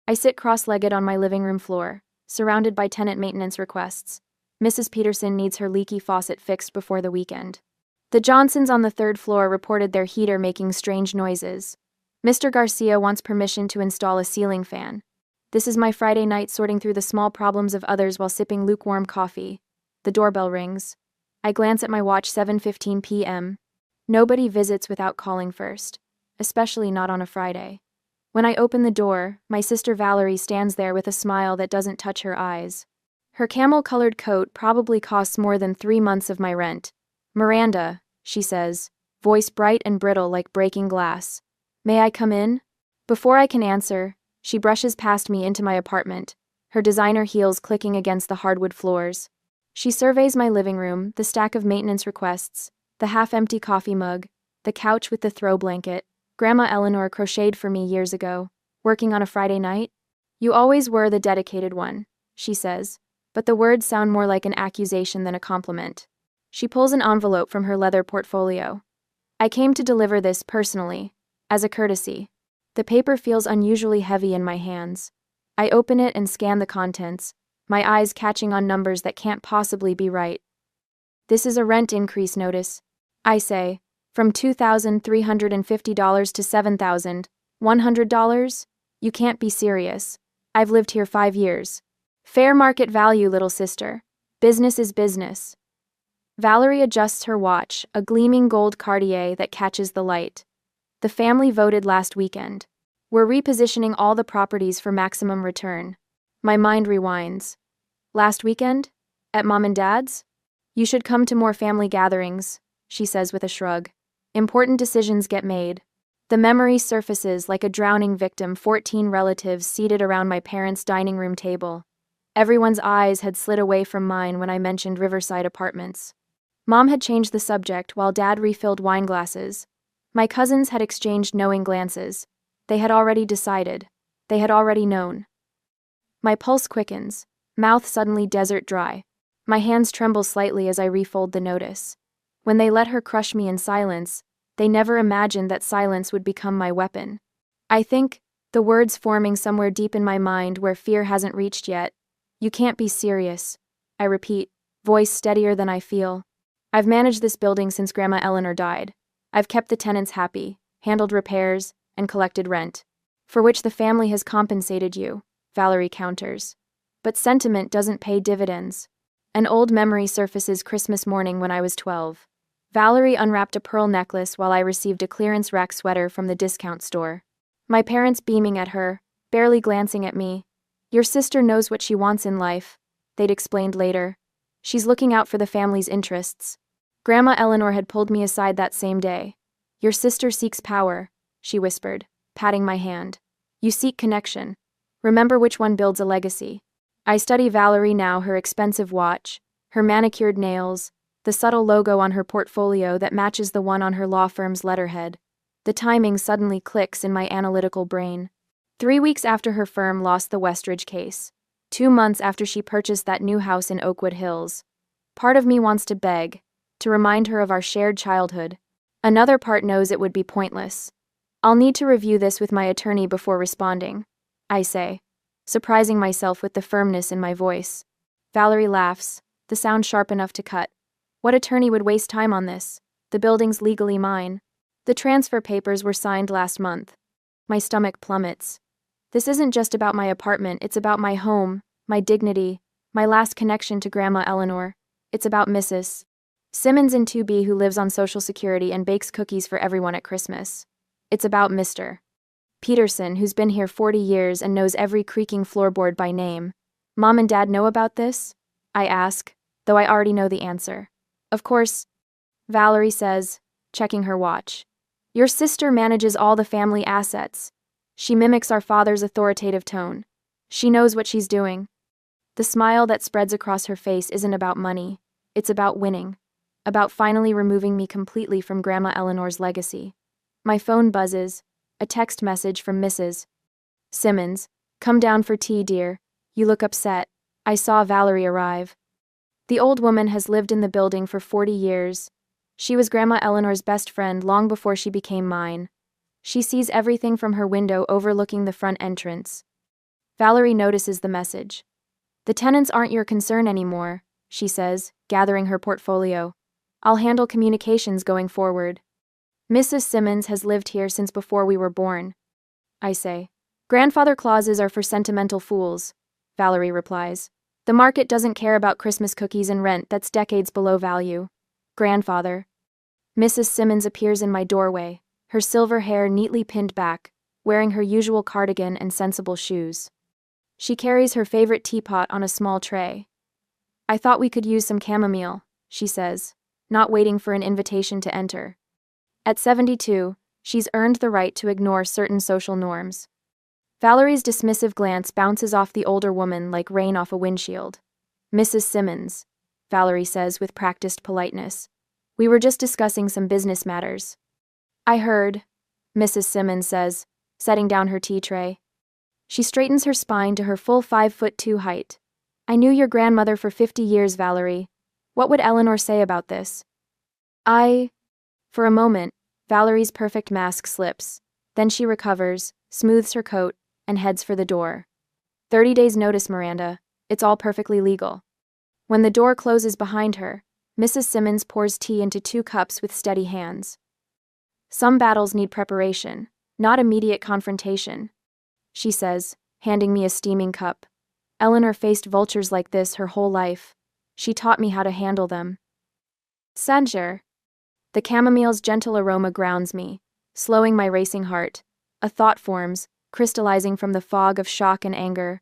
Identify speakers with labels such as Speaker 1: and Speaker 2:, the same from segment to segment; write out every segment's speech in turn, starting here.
Speaker 1: I sit cross-legged on my living room floor, surrounded by tenant maintenance requests. Mrs. Peterson needs her leaky faucet fixed before the weekend. The Johnsons on the third floor reported their heater making strange noises. Mr. Garcia wants permission to install a ceiling fan. This is my Friday night sorting through the small problems of others while sipping lukewarm coffee. The doorbell rings. I glance at my watch, 7:15 p.m. Nobody visits without calling first, especially not on a Friday. When I open the door, my sister Valerie stands there with a smile that doesn't touch her eyes. Her camel-colored coat probably costs more than 3 months of my rent. "Miranda," she says, voice bright and brittle like breaking glass. "May I come in?" Before I can answer, she brushes past me into my apartment, her designer heels clicking against the hardwood floors. She surveys my living room, the stack of maintenance requests, the half-empty coffee mug, the couch with the throw blanket. "Grandma Eleanor crocheted for me years ago. Working on a Friday night? You always were the dedicated one," she says, but the words sound more like an accusation than a compliment. She pulls an envelope from her leather portfolio. "I came to deliver this personally, as a courtesy." The paper feels unusually heavy in my hands. I open it and scan the contents, my eyes catching on numbers that can't possibly be right. "This is a rent increase notice," I say, "from $2,350 to $7,100? You can't be serious. I've lived here 5 years. Fair market value, little sister. Business is business." Valerie adjusts her watch, a gleaming gold Cartier that catches the light. "The family voted last weekend. We're repositioning all the properties for maximum return." My mind rewinds. "Last weekend? At Mom and Dad's?" "You should come to more family gatherings," she says with a shrug. "Important decisions get made." The memory surfaces like a drowning victim, 14 relatives seated around my parents' dining room table. Everyone's eyes had slid away from mine when I mentioned Riverside Apartments. Mom had changed the subject while Dad refilled wine glasses. My cousins had exchanged knowing glances. They had already decided. They had already known. My pulse quickens, mouth suddenly desert dry. My hands tremble slightly as I refold the notice. When they let her crush me in silence, they never imagined that silence would become my weapon. I think, the words forming somewhere deep in my mind where fear hasn't reached yet. "You can't be serious," I repeat, voice steadier than I feel. "I've managed this building since Grandma Eleanor died. I've kept the tenants happy, handled repairs, and collected rent. For which the family has compensated you," Valerie counters. "But sentiment doesn't pay dividends." An old memory surfaces Christmas morning when I was 12. Valerie unwrapped a pearl necklace while I received a clearance rack sweater from the discount store. My parents beaming at her, barely glancing at me. "Your sister knows what she wants in life," they'd explained later. "She's looking out for the family's interests." Grandma Eleanor had pulled me aside that same day. "Your sister seeks power," she whispered, patting my hand. "You seek connection. Remember which one builds a legacy." I study Valerie now, her expensive watch, her manicured nails, the subtle logo on her portfolio that matches the one on her law firm's letterhead. The timing suddenly clicks in my analytical brain. 3 weeks after her firm lost the Westridge case. 2 months after she purchased that new house in Oakwood Hills. Part of me wants to beg, to remind her of our shared childhood. Another part knows it would be pointless. "I'll need to review this with my attorney before responding," I say, surprising myself with the firmness in my voice. Valerie laughs, the sound sharp enough to cut. "What attorney would waste time on this? The building's legally mine. The transfer papers were signed last month." My stomach plummets. This isn't just about my apartment, it's about my home, my dignity, my last connection to Grandma Eleanor. It's about Mrs. Simmons in 2B who lives on Social Security and bakes cookies for everyone at Christmas. It's about Mr. Peterson, who's been here 40 years and knows every creaking floorboard by name. "Mom and Dad know about this?" I ask, though I already know the answer. "Of course," Valerie says, checking her watch. "Your sister manages all the family assets." She mimics our father's authoritative tone. She knows what she's doing. The smile that spreads across her face isn't about money. It's about winning. About finally removing me completely from Grandma Eleanor's legacy. My phone buzzes. A text message from Mrs. Simmons. "Come down for tea, dear. You look upset." I saw Valerie arrive. The old woman has lived in the building for 40 years. She was Grandma Eleanor's best friend long before she became mine. She sees everything from her window overlooking the front entrance. Valerie notices the message. The tenants aren't your concern anymore, she says, gathering her portfolio. I'll handle communications going forward. Mrs. Simmons has lived here since before we were born, I say. Grandfather clauses are for sentimental fools, Valerie replies. The market doesn't care about Christmas cookies and rent that's decades below value. Grandfather. Mrs. Simmons appears in my doorway, her silver hair neatly pinned back, wearing her usual cardigan and sensible shoes. She carries her favorite teapot on a small tray. I thought we could use some chamomile, she says, not waiting for an invitation to enter. At 72, she's earned the right to ignore certain social norms. Valerie's dismissive glance bounces off the older woman like rain off a windshield. Mrs. Simmons, Valerie says with practiced politeness. We were just discussing some business matters. I heard, Mrs. Simmons says, setting down her tea tray. She straightens her spine to her full 5'2" height. I knew your grandmother for 50 years, Valerie. What would Eleanor say about this? For a moment, Valerie's perfect mask slips. Then she recovers, smooths her coat, and heads for the door. 30 days notice, Miranda. It's all perfectly legal. When the door closes behind her, Mrs. Simmons pours tea into 2 cups with steady hands. Some battles need preparation, not immediate confrontation, she says, handing me a steaming cup. Eleanor faced vultures like this her whole life. She taught me how to handle them. Sanger. The chamomile's gentle aroma grounds me, slowing my racing heart. A thought forms, crystallizing from the fog of shock and anger.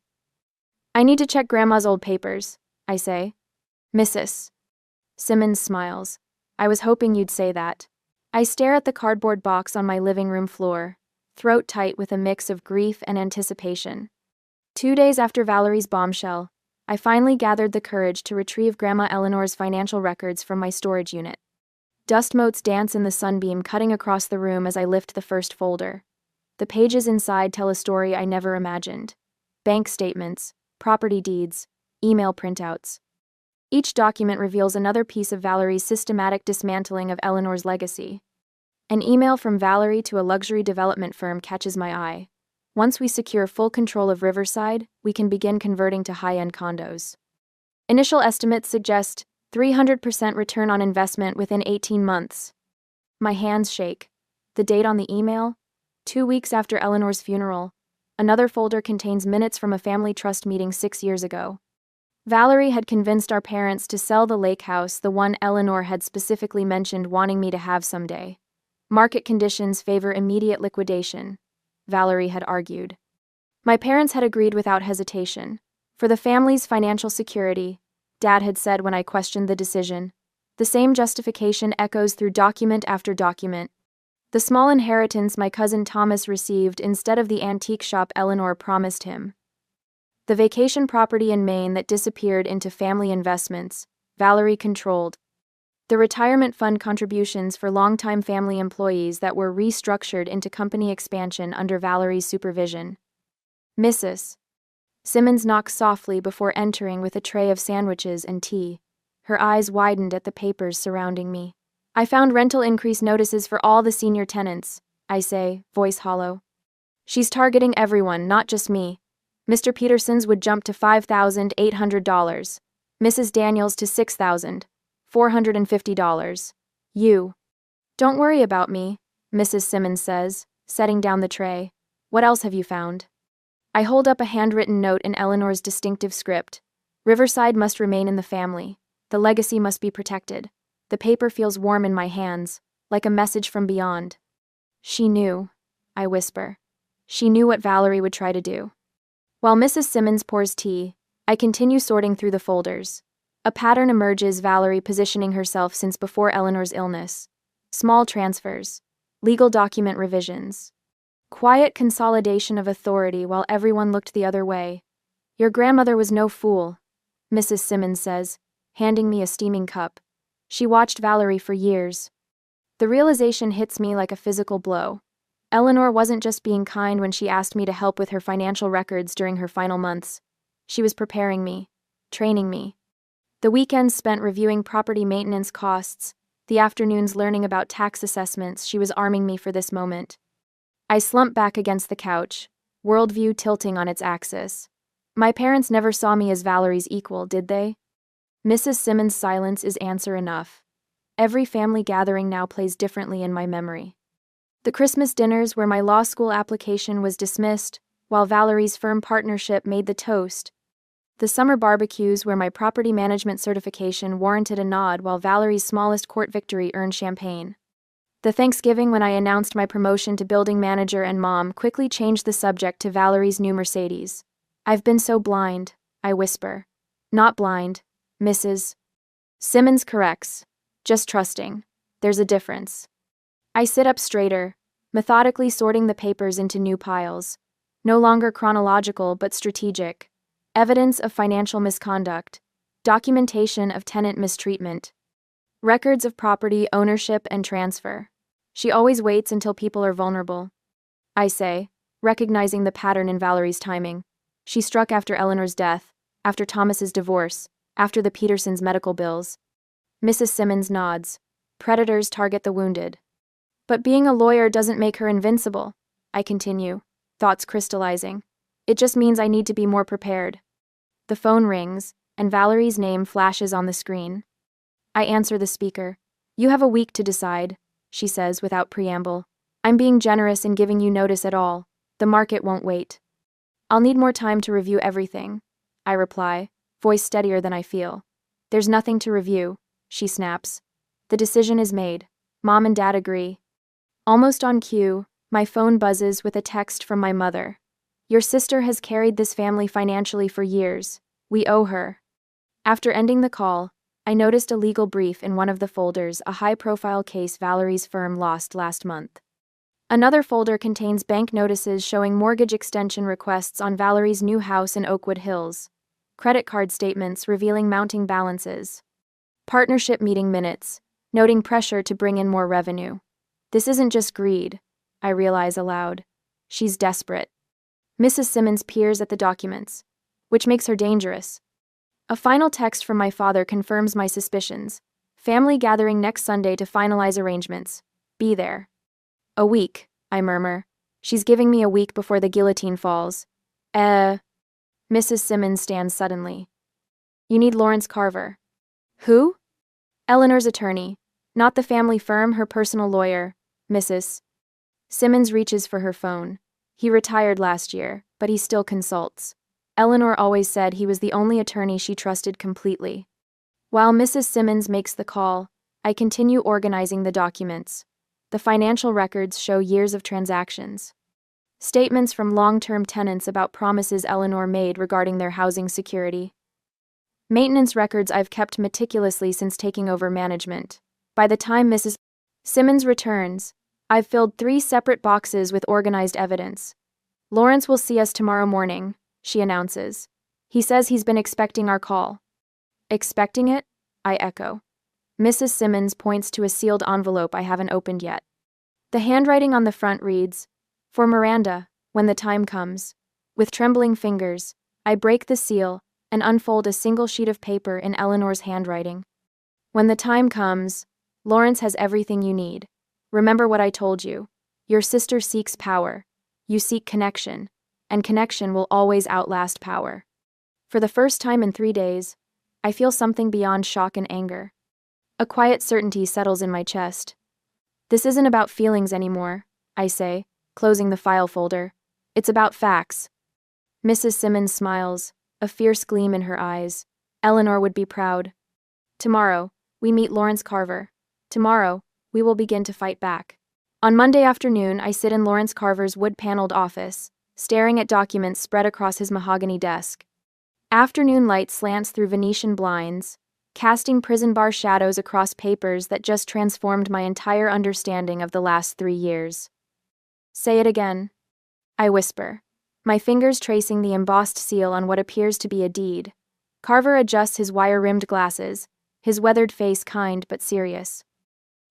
Speaker 1: I need to check Grandma's old papers, I say. Mrs. Simmons smiles. I was hoping you'd say that. I stare at the cardboard box on my living room floor, throat tight with a mix of grief and anticipation. 2 days after Valerie's bombshell, I finally gathered the courage to retrieve Grandma Eleanor's financial records from my storage unit. Dust motes dance in the sunbeam cutting across the room as I lift the first folder. The pages inside tell a story I never imagined. Bank statements, property deeds, email printouts. Each document reveals another piece of Valerie's systematic dismantling of Eleanor's legacy. An email from Valerie to a luxury development firm catches my eye. Once we secure full control of Riverside, we can begin converting to high-end condos. Initial estimates suggest 300% return on investment within 18 months. My hands shake. The date on the email? 2 weeks after Eleanor's funeral. Another folder contains minutes from a family trust meeting 6 years ago. Valerie had convinced our parents to sell the lake house, the one Eleanor had specifically mentioned wanting me to have someday. Market conditions favor immediate liquidation, Valerie had argued. My parents had agreed without hesitation. For the family's financial security, Dad had said when I questioned the decision. The same justification echoes through document after document. The small inheritance my cousin Thomas received instead of the antique shop Eleanor promised him. The vacation property in Maine that disappeared into family investments, Valerie controlled. The retirement fund contributions for longtime family employees that were restructured into company expansion under Valerie's supervision. Mrs. Simmons knocked softly before entering with a tray of sandwiches and tea. Her eyes widened at the papers surrounding me. I found rental increase notices for all the senior tenants, I say, voice hollow. She's targeting everyone, not just me. Mr. Peterson's would jump to $5,800. Mrs. Daniels to $6,450. You. Don't worry about me, Mrs. Simmons says, setting down the tray. What else have you found? I hold up a handwritten note in Eleanor's distinctive script. Riverside must remain in the family. The legacy must be protected. The paper feels warm in my hands, like a message from beyond. She knew, I whisper. She knew what Valerie would try to do. While Mrs. Simmons pours tea, I continue sorting through the folders. A pattern emerges, Valerie positioning herself since before Eleanor's illness. Small transfers. Legal document revisions. Quiet consolidation of authority while everyone looked the other way. Your grandmother was no fool, Mrs. Simmons says, handing me a steaming cup. She watched Valerie for years. The realization hits me like a physical blow. Eleanor wasn't just being kind when she asked me to help with her financial records during her final months. She was preparing me, training me. The weekends spent reviewing property maintenance costs, the afternoons learning about tax assessments, she was arming me for this moment. I slumped back against the couch, worldview tilting on its axis. My parents never saw me as Valerie's equal, did they? Mrs. Simmons' silence is answer enough. Every family gathering now plays differently in my memory. The Christmas dinners where my law school application was dismissed, while Valerie's firm partnership made the toast. The summer barbecues where my property management certification warranted a nod while Valerie's smallest court victory earned champagne. The Thanksgiving when I announced my promotion to building manager and mom quickly changed the subject to Valerie's new Mercedes. I've been so blind, I whisper. Not blind, Mrs. Simmons corrects. Just trusting. There's a difference. I sit up straighter, methodically sorting the papers into new piles. No longer chronological but strategic. Evidence of financial misconduct. Documentation of tenant mistreatment. Records of property ownership and transfer. She always waits until people are vulnerable. I say, recognizing the pattern in Valerie's timing. She struck after Eleanor's death, after Thomas's divorce, after the Petersons' medical bills. Mrs. Simmons nods. Predators target the wounded. But being a lawyer doesn't make her invincible, I continue, thoughts crystallizing. It just means I need to be more prepared. The phone rings, and Valerie's name flashes on the screen. I answer the speaker. You have a week to decide, she says without preamble. I'm being generous in giving you notice at all. The market won't wait. I'll need more time to review everything, I reply, voice steadier than I feel. There's nothing to review, she snaps. The decision is made. Mom and Dad agree. Almost on cue, my phone buzzes with a text from my mother. Your sister has carried this family financially for years. We owe her. After ending the call, I noticed a legal brief in one of the folders, a high-profile case Valerie's firm lost last month. Another folder contains bank notices showing mortgage extension requests on Valerie's new house in Oakwood Hills. Credit card statements revealing mounting balances. Partnership meeting minutes, noting pressure to bring in more revenue. This isn't just greed, I realize aloud. She's desperate. Mrs. Simmons peers at the documents, which makes her dangerous. A final text from my father confirms my suspicions. Family gathering next Sunday to finalize arrangements. Be there. A week, I murmur. She's giving me a week before the guillotine falls. Mrs. Simmons stands suddenly. You need Lawrence Carver. Who? Eleanor's attorney. Not the family firm, her personal lawyer, Mrs. Simmons reaches for her phone. He retired last year, but he still consults. Eleanor always said he was the only attorney she trusted completely. While Mrs. Simmons makes the call, I continue organizing the documents. The financial records show years of transactions. Statements from long-term tenants about promises Eleanor made regarding their housing security. Maintenance records I've kept meticulously since taking over management. By the time Mrs. Simmons returns, I've filled 3 separate boxes with organized evidence. Lawrence will see us tomorrow morning, she announces. He says he's been expecting our call. Expecting it? I echo. Mrs. Simmons points to a sealed envelope I haven't opened yet. The handwriting on the front reads, For Miranda, when the time comes. With trembling fingers, I break the seal and unfold a single sheet of paper in Eleanor's handwriting. When the time comes, Lawrence has everything you need. Remember what I told you. Your sister seeks power. You seek connection, and connection will always outlast power. For the first time in 3 days, I feel something beyond shock and anger. A quiet certainty settles in my chest. This isn't about feelings anymore, I say, closing the file folder. It's about facts. Mrs. Simmons smiles, a fierce gleam in her eyes. Eleanor would be proud. Tomorrow, we meet Lawrence Carver. Tomorrow, we will begin to fight back. On Monday afternoon, I sit in Lawrence Carver's wood-paneled office, staring at documents spread across his mahogany desk. Afternoon light slants through Venetian blinds, casting prison bar shadows across papers that just transformed my entire understanding of the last 3 years. Say it again, I whisper, my fingers tracing the embossed seal on what appears to be a deed. Carver adjusts his wire-rimmed glasses, his weathered face kind but serious.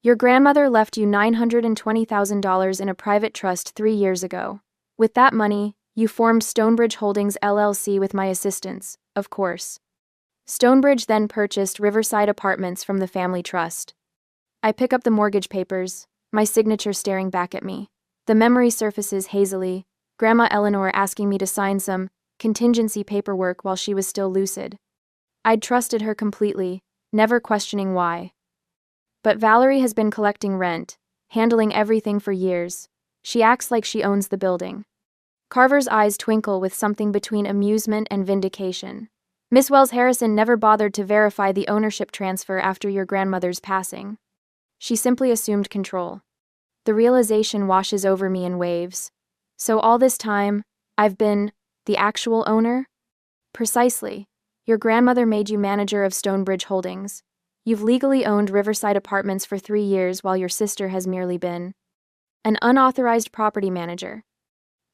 Speaker 1: Your grandmother left you $920,000 in a private trust 3 years ago. With that money, you formed Stonebridge Holdings LLC with my assistance, of course. Stonebridge then purchased Riverside Apartments from the family trust. I pick up the mortgage papers, my signature staring back at me. The memory surfaces hazily, Grandma Eleanor asking me to sign some contingency paperwork while she was still lucid. I'd trusted her completely, never questioning why. But Valerie has been collecting rent, handling everything for years. She acts like she owns the building. Carver's eyes twinkle with something between amusement and vindication. Miss Wells Harrison never bothered to verify the ownership transfer after your grandmother's passing. She simply assumed control. The realization washes over me in waves. So all this time, I've been the actual owner? Precisely. Your grandmother made you manager of Stonebridge Holdings. You've legally owned Riverside Apartments for 3 years while your sister has merely been an unauthorized property manager.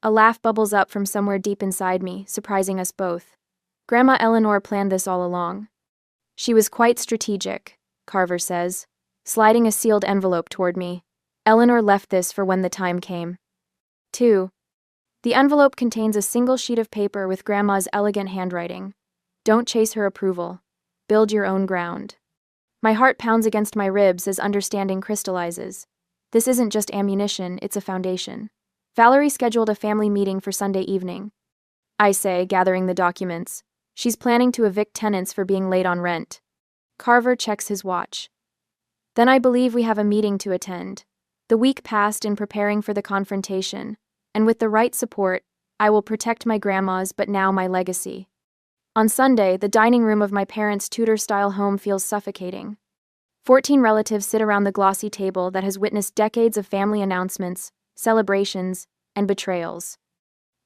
Speaker 1: A laugh bubbles up from somewhere deep inside me, surprising us both. Grandma Eleanor planned this all along. She was quite strategic, Carver says, sliding a sealed envelope toward me. Eleanor left this for when the time came. 2. The envelope contains a single sheet of paper with Grandma's elegant handwriting. Don't chase her approval. Build your own ground. My heart pounds against my ribs as understanding crystallizes. This isn't just ammunition, it's a foundation. Valerie scheduled a family meeting for Sunday evening. I say, gathering the documents. She's planning to evict tenants for being late on rent. Carver checks his watch. Then I believe we have a meeting to attend. The week passed in preparing for the confrontation, and with the right support, I will protect my grandma's but now my legacy. On Sunday, the dining room of my parents' Tudor-style home feels suffocating. 14 relatives sit around the glossy table that has witnessed decades of family announcements, celebrations, and betrayals.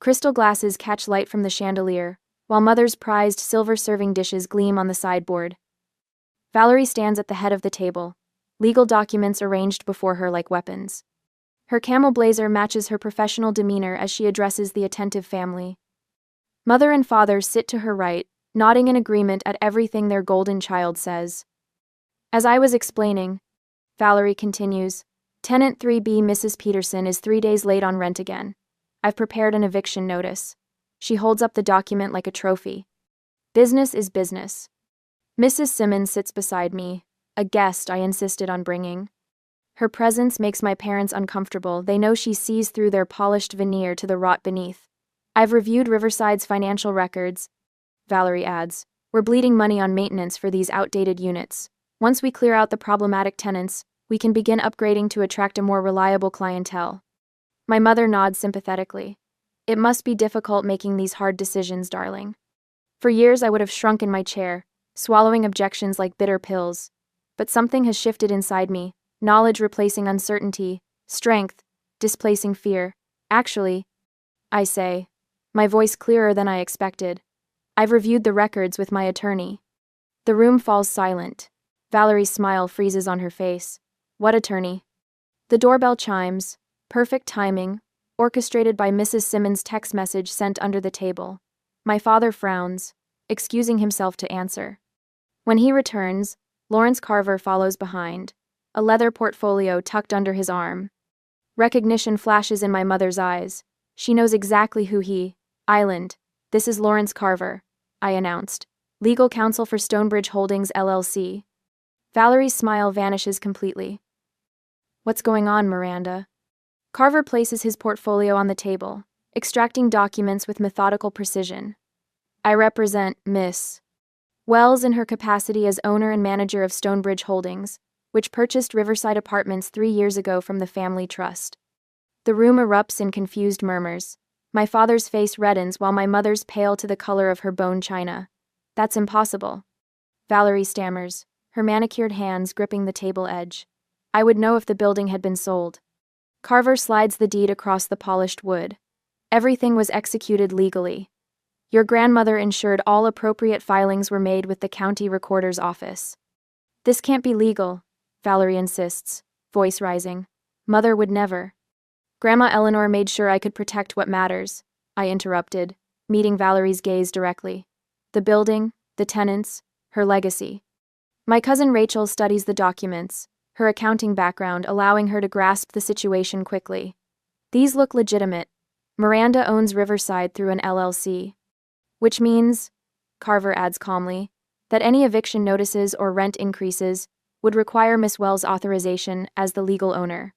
Speaker 1: Crystal glasses catch light from the chandelier, while Mother's prized silver serving dishes gleam on the sideboard. Valerie stands at the head of the table, legal documents arranged before her like weapons. Her camel blazer matches her professional demeanor as she addresses the attentive family. Mother and father sit to her right, nodding in agreement at everything their golden child says. As I was explaining, Valerie continues, Tenant 3B Mrs. Peterson is 3 days late on rent again. I've prepared an eviction notice. She holds up the document like a trophy. Business is business. Mrs. Simmons sits beside me, a guest I insisted on bringing. Her presence makes my parents uncomfortable. They know she sees through their polished veneer to the rot beneath. I've reviewed Riverside's financial records, Valerie adds. We're bleeding money on maintenance for these outdated units. Once we clear out the problematic tenants, we can begin upgrading to attract a more reliable clientele. My mother nods sympathetically. It must be difficult making these hard decisions, darling. For years I would have shrunk in my chair, swallowing objections like bitter pills. But something has shifted inside me, knowledge replacing uncertainty, strength displacing fear. Actually, I say, my voice clearer than I expected. I've reviewed the records with my attorney. The room falls silent. Valerie's smile freezes on her face. What attorney? The doorbell chimes, perfect timing, orchestrated by Mrs. Simmons' text message sent under the table. My father frowns, excusing himself to answer. When he returns, Lawrence Carver follows behind, a leather portfolio tucked under his arm. Recognition flashes in my mother's eyes. She knows exactly who Island. This is Lawrence Carver, I announced, legal counsel for Stonebridge Holdings LLC. Valerie's smile vanishes completely. What's going on, Miranda? Carver places his portfolio on the table, extracting documents with methodical precision. I represent Miss Wells in her capacity as owner and manager of Stonebridge Holdings, which purchased Riverside Apartments 3 years ago from the family trust. The room erupts in confused murmurs. My father's face reddens while my mother's pale to the color of her bone china. That's impossible. Valerie stammers, her manicured hands gripping the table edge. I would know if the building had been sold. Carver slides the deed across the polished wood. Everything was executed legally. Your grandmother ensured all appropriate filings were made with the county recorder's office. This can't be legal, Valerie insists, voice rising. Mother would never. Grandma Eleanor made sure I could protect what matters, I interrupted, meeting Valerie's gaze directly. The building, the tenants, her legacy. My cousin Rachel studies the documents, her accounting background allowing her to grasp the situation quickly. These look legitimate. Miranda owns Riverside through an LLC. Which means, Carver adds calmly, that any eviction notices or rent increases would require Miss Wells' authorization as the legal owner.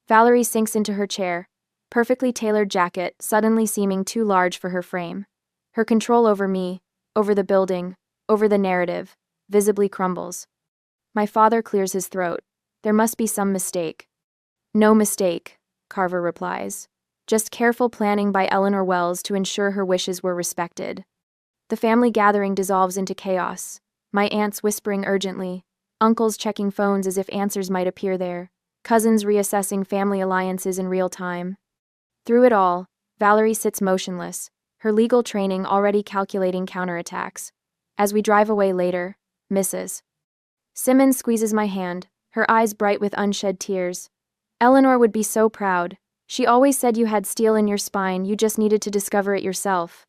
Speaker 1: Valerie sinks into her chair, perfectly tailored jacket suddenly seeming too large for her frame. Her control over me, over the building, over the narrative, visibly crumbles. My father clears his throat. There must be some mistake. No mistake, Carver replies. Just careful planning by Eleanor Wells to ensure her wishes were respected. The family gathering dissolves into chaos. My aunts whispering urgently, uncles checking phones as if answers might appear there, cousins reassessing family alliances in real time. Through it all, Valerie sits motionless, her legal training already calculating counterattacks. As we drive away later, Mrs. Simmons squeezes my hand, her eyes bright with unshed tears. Eleanor would be so proud. She always said you had steel in your spine, you just needed to discover it yourself.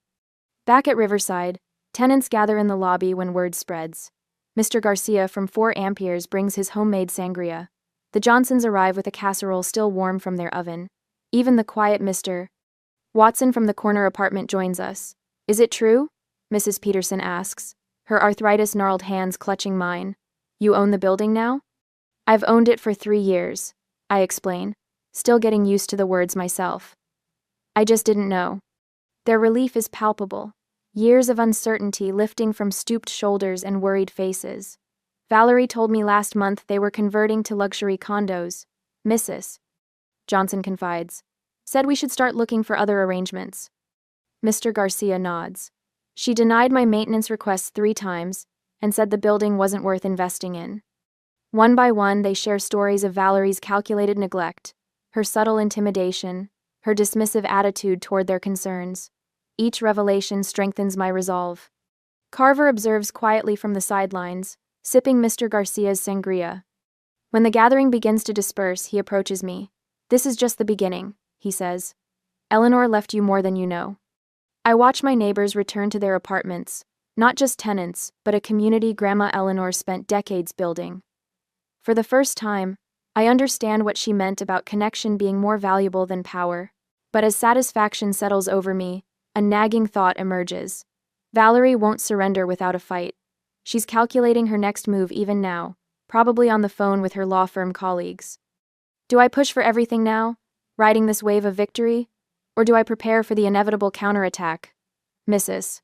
Speaker 1: Back at Riverside, tenants gather in the lobby when word spreads. Mr. Garcia from 4 Amperes brings his homemade sangria. The Johnsons arrive with a casserole still warm from their oven. Even the quiet Mr. Watson from the corner apartment joins us. Is it true? Mrs. Peterson asks, her arthritis-gnarled hands clutching mine. You own the building now? I've owned it for 3 years, I explain, still getting used to the words myself. I just didn't know. Their relief is palpable, years of uncertainty lifting from stooped shoulders and worried faces. Valerie told me last month they were converting to luxury condos. Mrs. Johnson confides. Said we should start looking for other arrangements. Mr. Garcia nods. She denied my maintenance requests 3 times and said the building wasn't worth investing in. One by one, they share stories of Valerie's calculated neglect, her subtle intimidation, her dismissive attitude toward their concerns. Each revelation strengthens my resolve. Carver observes quietly from the sidelines, sipping Mr. Garcia's sangria. When the gathering begins to disperse, he approaches me. This is just the beginning, he says. Eleanor left you more than you know. I watch my neighbors return to their apartments, not just tenants, but a community Grandma Eleanor spent decades building. For the first time, I understand what she meant about connection being more valuable than power. But as satisfaction settles over me, a nagging thought emerges. Valerie won't surrender without a fight. She's calculating her next move even now, probably on the phone with her law firm colleagues. Do I push for everything now, riding this wave of victory? Or do I prepare for the inevitable counterattack? Mrs.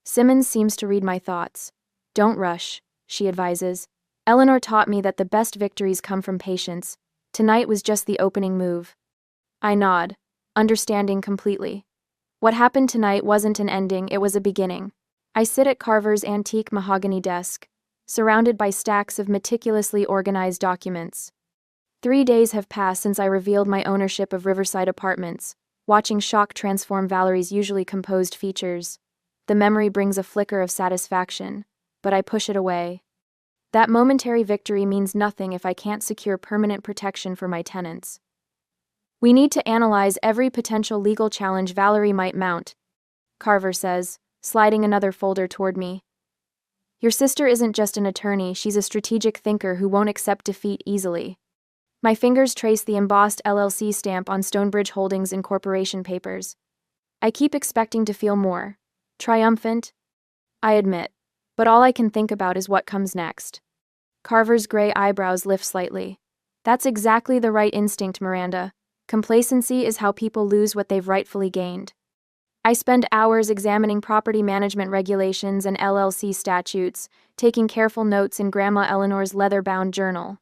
Speaker 1: Simmons seems to read my thoughts. Don't rush, she advises. Eleanor taught me that the best victories come from patience. Tonight was just the opening move. I nod, understanding completely. What happened tonight wasn't an ending, it was a beginning. I sit at Carver's antique mahogany desk, surrounded by stacks of meticulously organized documents. 3 days have passed since I revealed my ownership of Riverside Apartments, watching shock transform Valerie's usually composed features. The memory brings a flicker of satisfaction, but I push it away. That momentary victory means nothing if I can't secure permanent protection for my tenants. We need to analyze every potential legal challenge Valerie might mount, Carver says, sliding another folder toward me. Your sister isn't just an attorney, she's a strategic thinker who won't accept defeat easily. My fingers trace the embossed LLC stamp on Stonebridge Holdings Incorporation papers. I keep expecting to feel more. Triumphant? I admit, but all I can think about is what comes next. Carver's gray eyebrows lift slightly. That's exactly the right instinct, Miranda. Complacency is how people lose what they've rightfully gained. I spend hours examining property management regulations and LLC statutes, taking careful notes in Grandma Eleanor's leather-bound journal.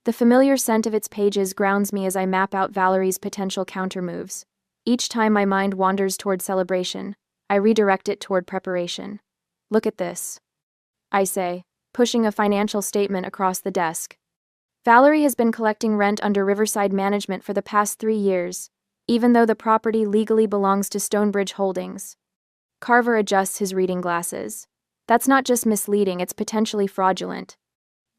Speaker 1: The familiar scent of its pages grounds me as I map out Valerie's potential countermoves. Each time my mind wanders toward celebration, I redirect it toward preparation. Look at this, I say, pushing a financial statement across the desk. Valerie has been collecting rent under Riverside Management for the past 3 years, even though the property legally belongs to Stonebridge Holdings. Carver adjusts his reading glasses. That's not just misleading, it's potentially fraudulent.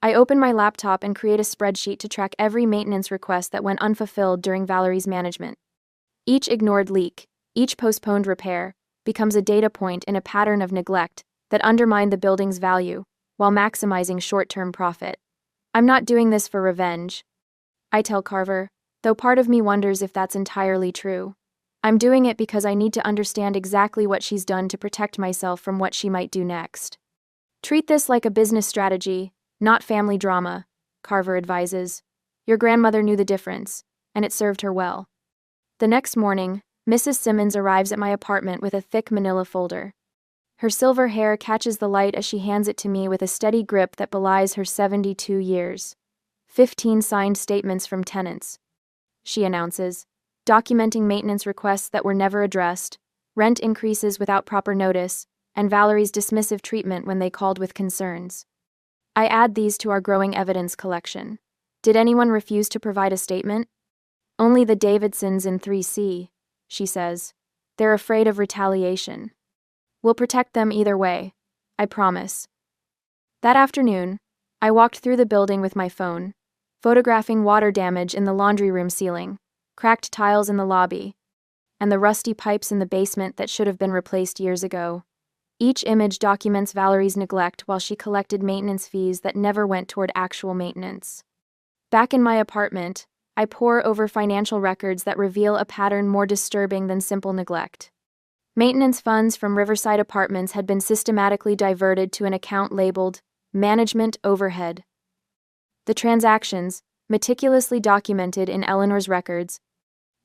Speaker 1: I open my laptop and create a spreadsheet to track every maintenance request that went unfulfilled during Valerie's management. Each ignored leak, each postponed repair, becomes a data point in a pattern of neglect that undermined the building's value, while maximizing short-term profit. I'm not doing this for revenge, I tell Carver, though part of me wonders if that's entirely true. I'm doing it because I need to understand exactly what she's done to protect myself from what she might do next. Treat this like a business strategy, not family drama, Carver advises. Your grandmother knew the difference, and it served her well. The next morning, Mrs. Simmons arrives at my apartment with a thick manila folder. Her silver hair catches the light as she hands it to me with a steady grip that belies her 72 years. 15 signed statements from tenants, she announces, documenting maintenance requests that were never addressed, rent increases without proper notice, and Valerie's dismissive treatment when they called with concerns. I add these to our growing evidence collection. Did anyone refuse to provide a statement? Only the Davidsons in 3C, she says. They're afraid of retaliation. We'll protect them either way, I promise. That afternoon, I walked through the building with my phone, photographing water damage in the laundry room ceiling, cracked tiles in the lobby, and the rusty pipes in the basement that should have been replaced years ago. Each image documents Valerie's neglect while she collected maintenance fees that never went toward actual maintenance. Back in my apartment, I pore over financial records that reveal a pattern more disturbing than simple neglect. Maintenance funds from Riverside Apartments had been systematically diverted to an account labeled Management Overhead. The transactions, meticulously documented in Eleanor's records,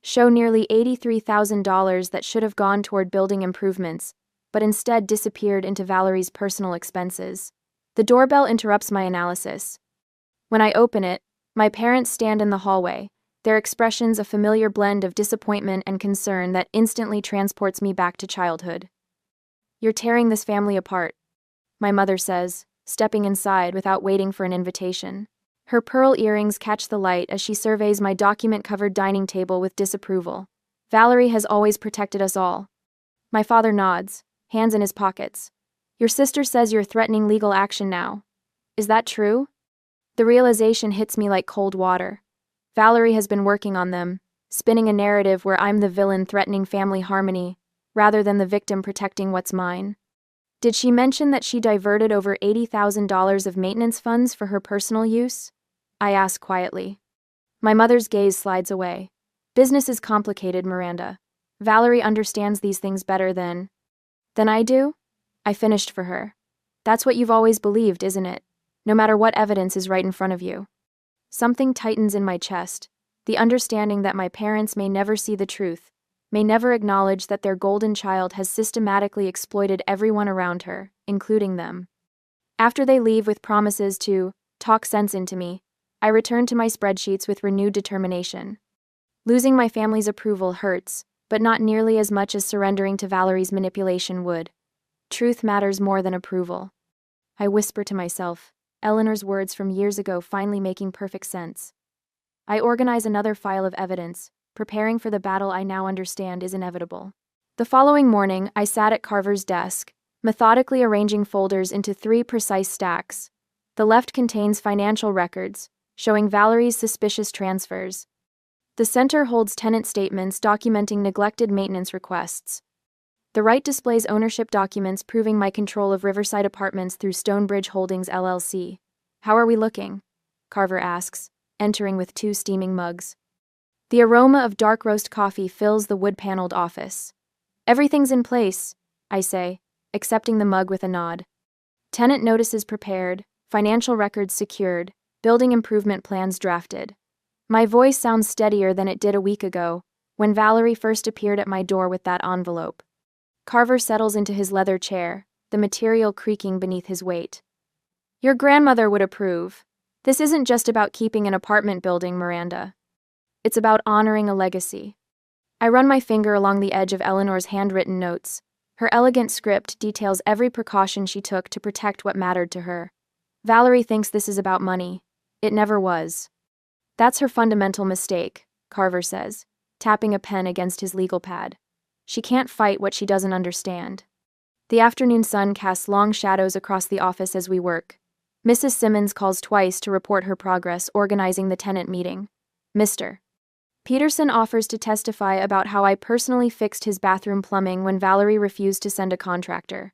Speaker 1: show nearly $83,000 that should have gone toward building improvements, but instead disappeared into Valerie's personal expenses. The doorbell interrupts my analysis. When I open it, my parents stand in the hallway, their expressions a familiar blend of disappointment and concern that instantly transports me back to childhood. "You're tearing this family apart," my mother says, stepping inside without waiting for an invitation. Her pearl earrings catch the light as she surveys my document-covered dining table with disapproval. "Valerie has always protected us all." My father nods, hands in his pockets. "Your sister says you're threatening legal action now. Is that true?" The realization hits me like cold water. Valerie has been working on them, spinning a narrative where I'm the villain threatening family harmony, rather than the victim protecting what's mine. Did she mention that she diverted over $80,000 of maintenance funds for her personal use? I ask quietly. My mother's gaze slides away. "Business is complicated, Miranda. Valerie understands these things better than I do?" I finished for her. "That's what you've always believed, isn't it? No matter what evidence is right in front of you." Something tightens in my chest, the understanding that my parents may never see the truth, may never acknowledge that their golden child has systematically exploited everyone around her, including them. After they leave with promises to talk sense into me, I return to my spreadsheets with renewed determination. Losing my family's approval hurts, but not nearly as much as surrendering to Valerie's manipulation would. Truth matters more than approval. I whisper to myself, Eleanor's words from years ago finally making perfect sense. I organize another file of evidence, preparing for the battle I now understand is inevitable. The following morning, I sat at Carver's desk, methodically arranging folders into 3 precise stacks. The left contains financial records, showing Valerie's suspicious transfers. The center holds tenant statements documenting neglected maintenance requests. The right displays ownership documents proving my control of Riverside Apartments through Stonebridge Holdings LLC. "How are we looking?" Carver asks, entering with 2 steaming mugs. The aroma of dark roast coffee fills the wood-paneled office. "Everything's in place," I say, accepting the mug with a nod. Tenant notices prepared, financial records secured, building improvement plans drafted. My voice sounds steadier than it did a week ago, when Valerie first appeared at my door with that envelope. Carver settles into his leather chair, the material creaking beneath his weight. "Your grandmother would approve. This isn't just about keeping an apartment building, Miranda. It's about honoring a legacy." I run my finger along the edge of Eleanor's handwritten notes. Her elegant script details every precaution she took to protect what mattered to her. "Valerie thinks this is about money. It never was." "That's her fundamental mistake," Carver says, tapping a pen against his legal pad. "She can't fight what she doesn't understand." The afternoon sun casts long shadows across the office as we work. Mrs. Simmons calls twice to report her progress organizing the tenant meeting. Mr. Peterson offers to testify about how I personally fixed his bathroom plumbing when Valerie refused to send a contractor.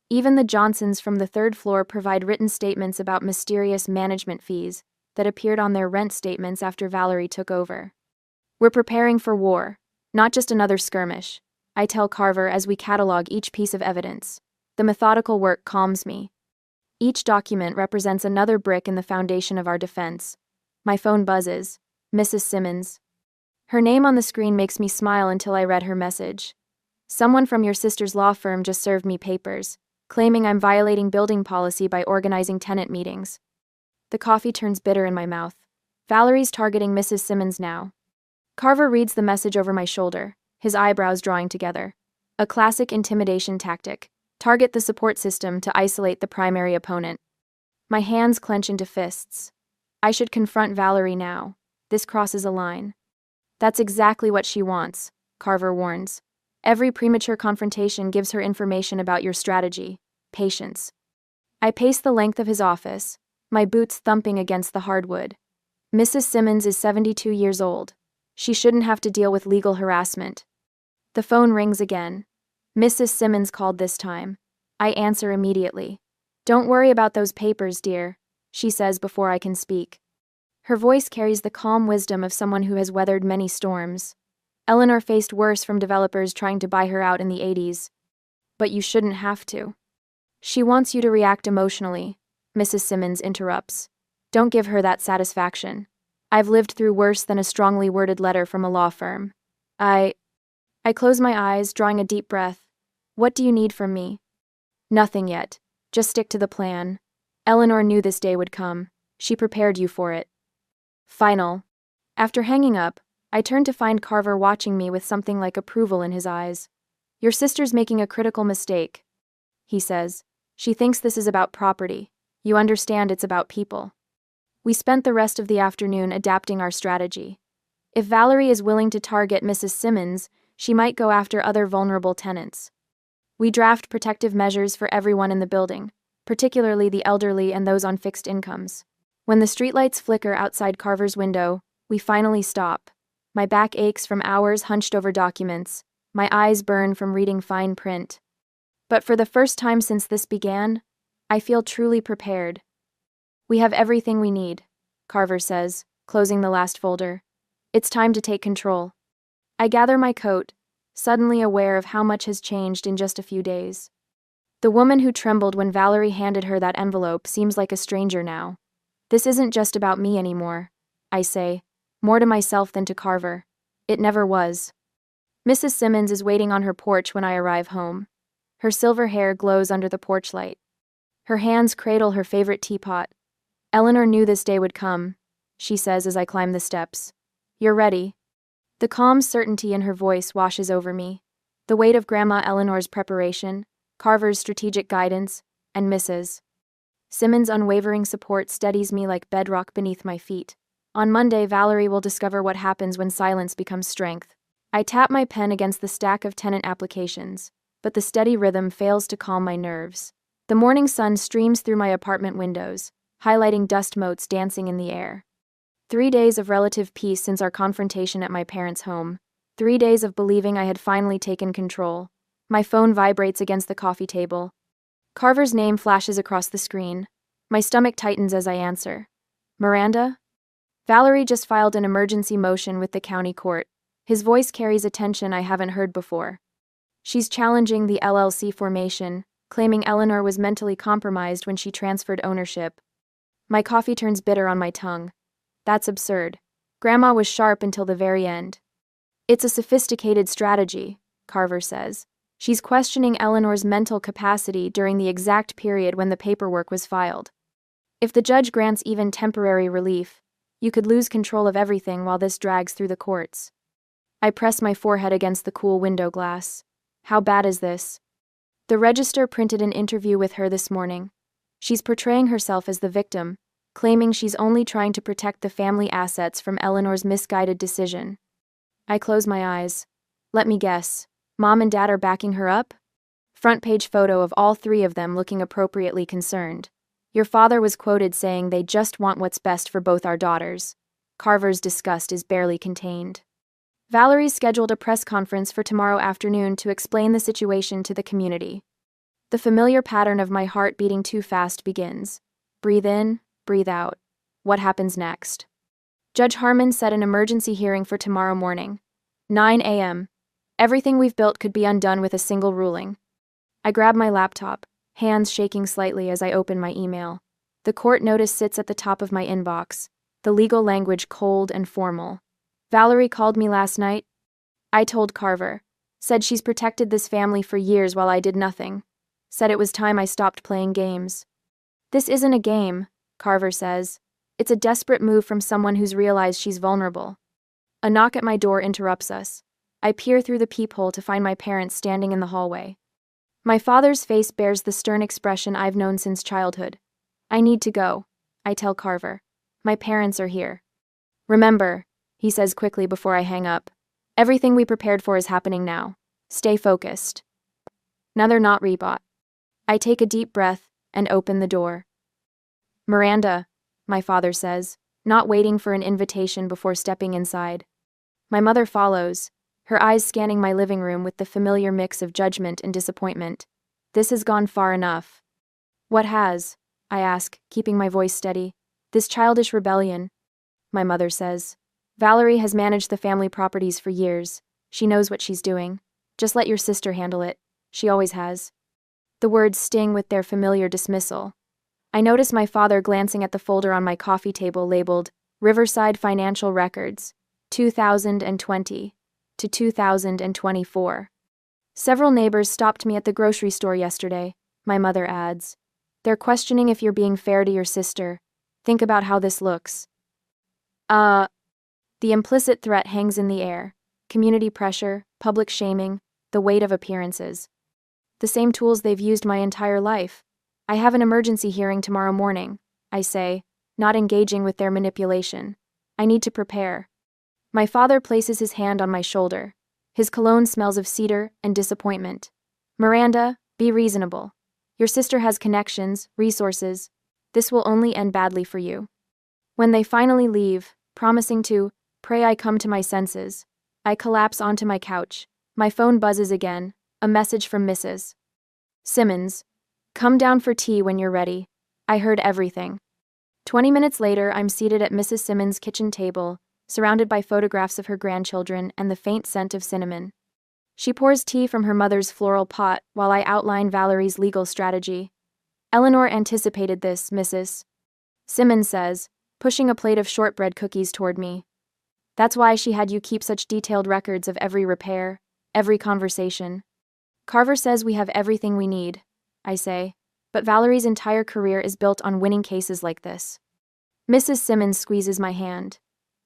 Speaker 1: Even the Johnsons from the 3rd floor provide written statements about mysterious management fees that appeared on their rent statements after Valerie took over. "We're preparing for war, not just another skirmish," I tell Carver as we catalog each piece of evidence. The methodical work calms me. Each document represents another brick in the foundation of our defense. My phone buzzes. Mrs. Simmons. Her name on the screen makes me smile until I read her message. Someone from your sister's law firm just served me papers, claiming I'm violating building policy by organizing tenant meetings. The coffee turns bitter in my mouth. Valerie's targeting Mrs. Simmons now. Carver reads the message over my shoulder, his eyebrows drawing together. A classic intimidation tactic. Target the support system to isolate the primary opponent. My hands clench into fists. I should confront Valerie now. This crosses a line. That's exactly what she wants, Carver warns. Every premature confrontation gives her information about your strategy. Patience. I pace the length of his office, my boots thumping against the hardwood. Mrs. Simmons is 72 years old. She shouldn't have to deal with legal harassment. The phone rings again. Mrs. Simmons called this time. I answer immediately. Don't worry about those papers, dear, she says before I can speak. Her voice carries the calm wisdom of someone who has weathered many storms. Eleanor faced worse from developers trying to buy her out in the 80s. But you shouldn't have to. She wants you to react emotionally, Mrs. Simmons interrupts. Don't give her that satisfaction. I've lived through worse than a strongly worded letter from a law firm. I close my eyes, drawing a deep breath. What do you need from me? Nothing yet. Just stick to the plan. Eleanor knew this day would come. She prepared you for it. Final. After hanging up, I turn to find Carver watching me with something like approval in his eyes. Your sister's making a critical mistake, he says. She thinks this is about property. You understand it's about people. We spent the rest of the afternoon adapting our strategy. If Valerie is willing to target Mrs. Simmons, she might go after other vulnerable tenants. We draft protective measures for everyone in the building, particularly the elderly and those on fixed incomes. When the streetlights flicker outside Carver's window, we finally stop. My back aches from hours hunched over documents. My eyes burn from reading fine print. But for the first time since this began, I feel truly prepared. We have everything we need, Carver says, closing the last folder. It's time to take control. I gather my coat, suddenly aware of how much has changed in just a few days. The woman who trembled when Valerie handed her that envelope seems like a stranger now. This isn't just about me anymore, I say, more to myself than to Carver. It never was. Mrs. Simmons is waiting on her porch when I arrive home. Her silver hair glows under the porch light. Her hands cradle her favorite teapot. Eleanor knew this day would come, she says as I climb the steps. You're ready. The calm certainty in her voice washes over me. The weight of Grandma Eleanor's preparation, Carver's strategic guidance, and Mrs. Simmons' unwavering support steadies me like bedrock beneath my feet. On Monday, Valerie will discover what happens when silence becomes strength. I tap my pen against the stack of tenant applications, but the steady rhythm fails to calm my nerves. The morning sun streams through my apartment windows, highlighting dust motes dancing in the air. 3 days of relative peace since our confrontation at my parents' home. 3 days of believing I had finally taken control. My phone vibrates against the coffee table. Carver's name flashes across the screen. My stomach tightens as I answer. Miranda? Valerie just filed an emergency motion with the county court. His voice carries a tension I haven't heard before. She's challenging the LLC formation, claiming Eleanor was mentally compromised when she transferred ownership. My coffee turns bitter on my tongue. That's absurd. Grandma was sharp until the very end. It's a sophisticated strategy, Carver says. She's questioning Eleanor's mental capacity during the exact period when the paperwork was filed. If the judge grants even temporary relief, you could lose control of everything while this drags through the courts. I press my forehead against the cool window glass. How bad is this? The Register printed an interview with her this morning. She's portraying herself as the victim, claiming she's only trying to protect the family assets from Eleanor's misguided decision. I close my eyes. Let me guess. Mom and Dad are backing her up? Front page photo of all 3 of them looking appropriately concerned. Your father was quoted saying they just want what's best for both our daughters. Carver's disgust is barely contained. Valerie's scheduled a press conference for tomorrow afternoon to explain the situation to the community. The familiar pattern of my heart beating too fast begins. Breathe in, breathe out. What happens next? Judge Harmon set an emergency hearing for tomorrow morning. 9 a.m. Everything we've built could be undone with a single ruling. I grab my laptop, hands shaking slightly as I open my email. The court notice sits at the top of my inbox, the legal language cold and formal. Valerie called me last night. I told Carver. Said she's protected this family for years while I did nothing. Said it was time I stopped playing games. This isn't a game, Carver says. It's a desperate move from someone who's realized she's vulnerable. A knock at my door interrupts us. I peer through the peephole to find my parents standing in the hallway. My father's face bears the stern expression I've known since childhood. I need to go, I tell Carver. My parents are here. Remember, he says quickly before I hang up. Everything we prepared for is happening now. Stay focused. Now they're not rebought. I take a deep breath and open the door. Miranda, my father says, not waiting for an invitation before stepping inside. My mother follows, her eyes scanning my living room with the familiar mix of judgment and disappointment. This has gone far enough. What has? I ask, keeping my voice steady. This childish rebellion. My mother says. Valerie has managed the family properties for years. She knows what she's doing. Just let your sister handle it. She always has. The words sting with their familiar dismissal. I notice my father glancing at the folder on my coffee table labeled Riverside Financial Records, 2020 to 2024. Several neighbors stopped me at the grocery store yesterday, my mother adds. They're questioning if you're being fair to your sister. Think about how this looks. The implicit threat hangs in the air. Community pressure, public shaming, the weight of appearances. The same tools they've used my entire life. I have an emergency hearing tomorrow morning, I say, not engaging with their manipulation. I need to prepare. My father places his hand on my shoulder. His cologne smells of cedar and disappointment. Miranda, be reasonable. Your sister has connections, resources. This will only end badly for you. When they finally leave, promising to pray I come to my senses, I collapse onto my couch. My phone buzzes again, a message from Mrs. Simmons. Come down for tea when you're ready. I heard everything. 20 minutes later, I'm seated at Mrs. Simmons' kitchen table, surrounded by photographs of her grandchildren and the faint scent of cinnamon. She pours tea from her mother's floral pot while I outline Valerie's legal strategy. Eleanor anticipated this, Mrs. Simmons says, pushing a plate of shortbread cookies toward me. That's why she had you keep such detailed records of every repair, every conversation. Carver says we have everything we need, I say, but Valerie's entire career is built on winning cases like this. Mrs. Simmons squeezes my hand.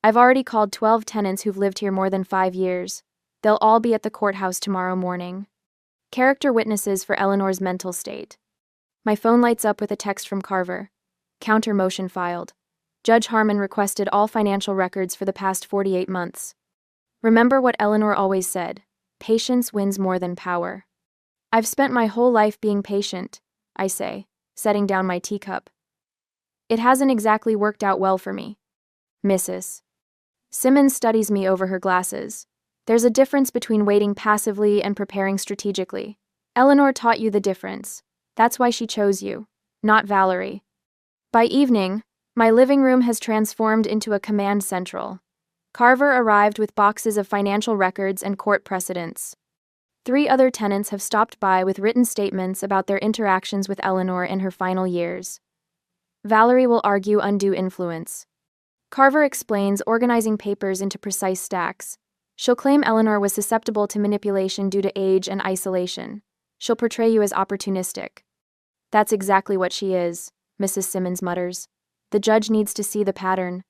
Speaker 1: I've already called 12 tenants who've lived here more than 5 years. They'll all be at the courthouse tomorrow morning. Character witnesses for Eleanor's mental state. My phone lights up with a text from Carver. Counter motion filed. Judge Harmon requested all financial records for the past 48 months. Remember what Eleanor always said, patience wins more than power. I've spent my whole life being patient, I say, setting down my teacup. It hasn't exactly worked out well for me. Mrs. Simmons studies me over her glasses. There's a difference between waiting passively and preparing strategically. Eleanor taught you the difference. That's why she chose you, not Valerie. By evening, my living room has transformed into a command central. Carver arrived with boxes of financial records and court precedents. 3 other tenants have stopped by with written statements about their interactions with Eleanor in her final years. Valerie will argue undue influence. Carver explains organizing papers into precise stacks. She'll claim Eleanor was susceptible to manipulation due to age and isolation. She'll portray you as opportunistic. That's exactly what she is, Mrs. Simmons mutters. The judge needs to see the pattern.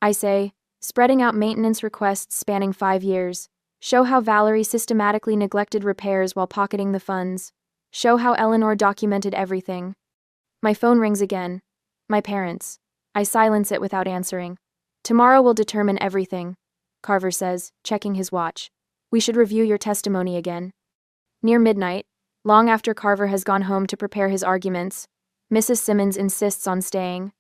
Speaker 1: I say, spreading out maintenance requests spanning 5 years. Show how Valerie systematically neglected repairs while pocketing the funds. Show how Eleanor documented everything. My phone rings again. My parents. I silence it without answering. Tomorrow will determine everything, Carver says, checking his watch. We should review your testimony again. Near midnight, long after Carver has gone home to prepare his arguments, Mrs. Simmons insists on staying.